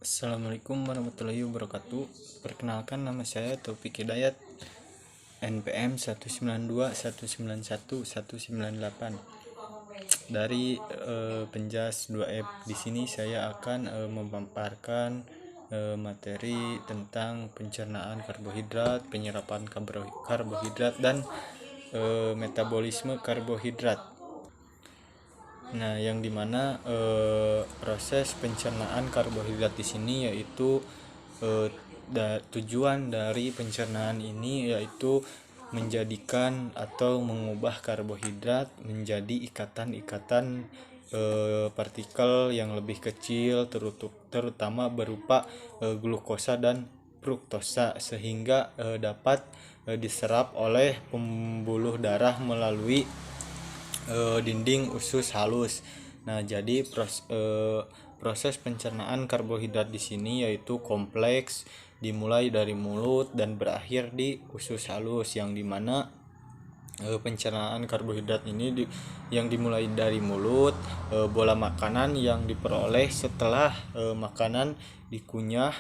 Assalamualaikum warahmatullahi wabarakatuh. Perkenalkan, nama saya Taufik Hidayat, NPM 192191198 dari Penjas 2F. Di sini saya akan memaparkan materi tentang pencernaan karbohidrat, penyerapan karbohidrat, dan metabolisme karbohidrat. Nah, yang dimana proses pencernaan karbohidrat di sini yaitu tujuan dari pencernaan ini yaitu menjadikan atau mengubah karbohidrat menjadi ikatan-ikatan partikel yang lebih kecil, terutama berupa glukosa dan fruktosa, sehingga dapat diserap oleh pembuluh darah melalui dinding usus halus. Nah, jadi proses pencernaan karbohidrat di sini yaitu kompleks, dimulai dari mulut dan berakhir di usus halus, yang dimana pencernaan karbohidrat ini yang dimulai dari mulut, bola makanan yang diperoleh setelah makanan dikunyah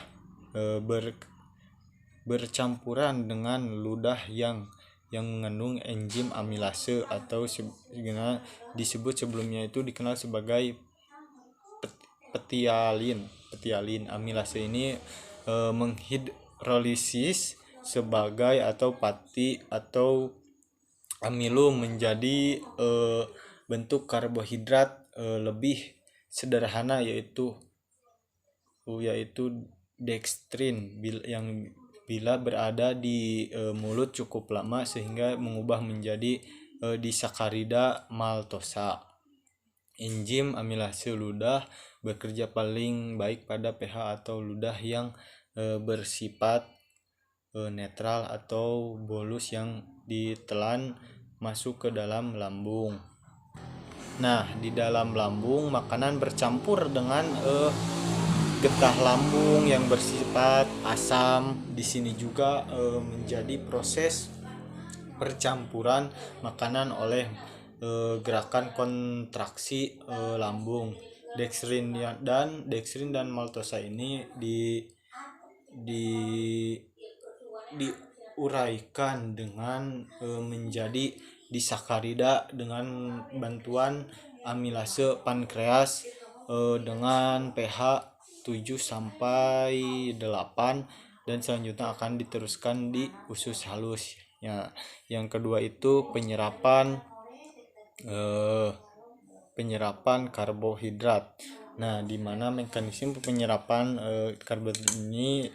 bercampuran dengan ludah yang mengandung enzim amilase atau disebut sebelumnya itu dikenal sebagai petialin. Amilase ini menghidrolisis sebagai atau pati atau amilum menjadi bentuk karbohidrat lebih sederhana yaitu dextrin yang bila berada di mulut cukup lama sehingga mengubah menjadi disakarida maltosa. Enzim amilase ludah bekerja paling baik pada pH atau ludah yang bersifat netral atau bolus yang ditelan masuk ke dalam lambung. Nah, di dalam lambung makanan bercampur dengan getah lambung yang bersifat asam. Di sini juga menjadi proses percampuran makanan oleh gerakan kontraksi lambung. Dextrin dan maltosa ini diuraikan dengan menjadi disakarida dengan bantuan amilase pankreas dengan pH 7 sampai 8, dan selanjutnya akan diteruskan di usus halus. Ya, yang kedua itu penyerapan karbohidrat. Nah, di mana mekanisme penyerapan karbohidrat ini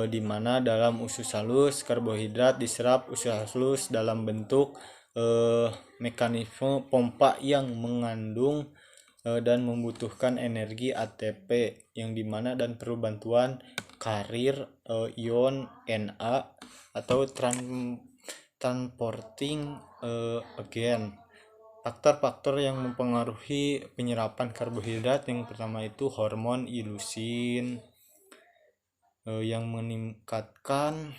di mana dalam usus halus karbohidrat diserap usus halus dalam bentuk mekanisme pompa yang mengandung dan membutuhkan energi ATP, yang dimana dan perlu bantuan karir ion Na atau transporting agent. Faktor-faktor yang mempengaruhi penyerapan karbohidrat yang pertama itu hormon ilusin yang meningkatkan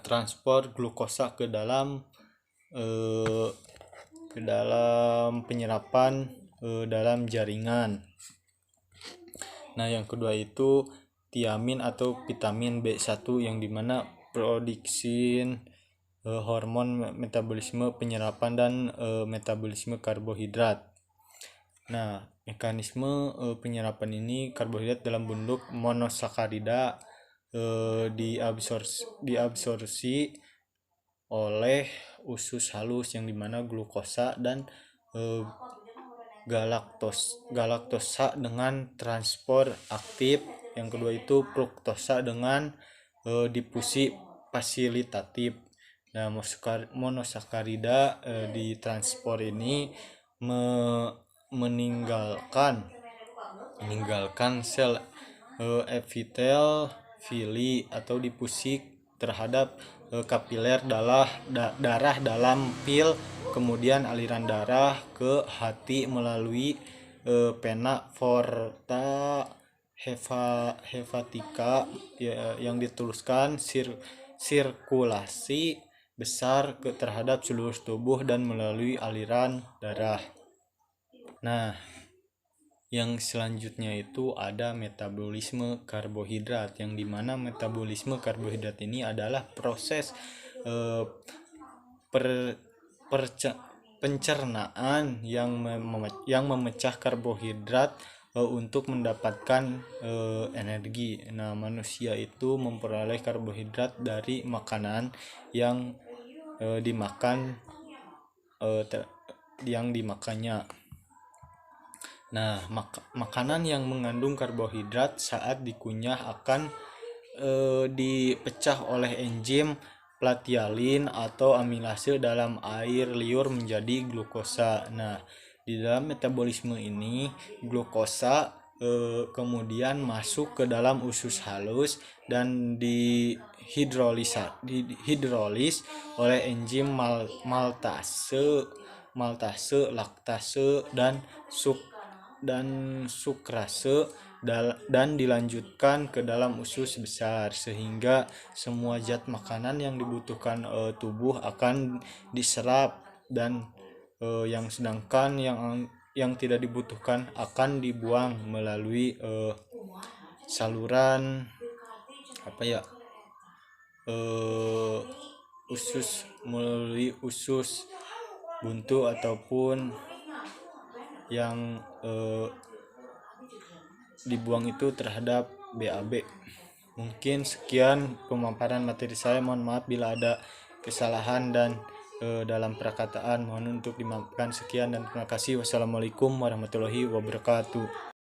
transport glukosa ke dalam penyerapan dalam jaringan. Nah, yang kedua itu tiamin atau vitamin B1 yang dimana produksi hormon metabolisme penyerapan dan metabolisme karbohidrat. Nah, mekanisme penyerapan ini karbohidrat dalam bentuk monosakarida diabsorpsi oleh usus halus, yang dimana glukosa dan galaktosa dengan transport aktif. Yang kedua itu fruktosa dengan difusi fasilitatif. Nah, monosakarida di transport ini meninggalkan sel epitel fili atau difusi terhadap kapiler darah dalam pil, kemudian aliran darah ke hati melalui vena porta hepatica yang dituluskan sirkulasi besar terhadap seluruh tubuh dan melalui aliran darah. Nah, Yang selanjutnya itu ada metabolisme karbohidrat, yang dimana metabolisme karbohidrat ini adalah proses eh, per, perce- pencernaan yang memecah karbohidrat untuk mendapatkan energi. Nah, manusia itu memperoleh karbohidrat dari makanan yang dimakan yang dimakannya. Nah, makanan yang mengandung karbohidrat saat dikunyah akan dipecah oleh enzim platialin atau amilase dalam air liur menjadi glukosa. Nah, di dalam metabolisme ini glukosa kemudian masuk ke dalam usus halus dan dihidrolis oleh enzim maltase, laktase dan sukrase dan dilanjutkan ke dalam usus besar, sehingga semua zat makanan yang dibutuhkan tubuh akan diserap, dan sedangkan yang tidak dibutuhkan akan dibuang melalui saluran apa ya usus buntu ataupun yang dibuang itu terhadap BAB. Mungkin sekian pemaparan materi saya. Mohon maaf bila ada kesalahan dan dalam perkataan mohon untuk dimaafkan. Sekian dan terima kasih. Wassalamualaikum warahmatullahi wabarakatuh.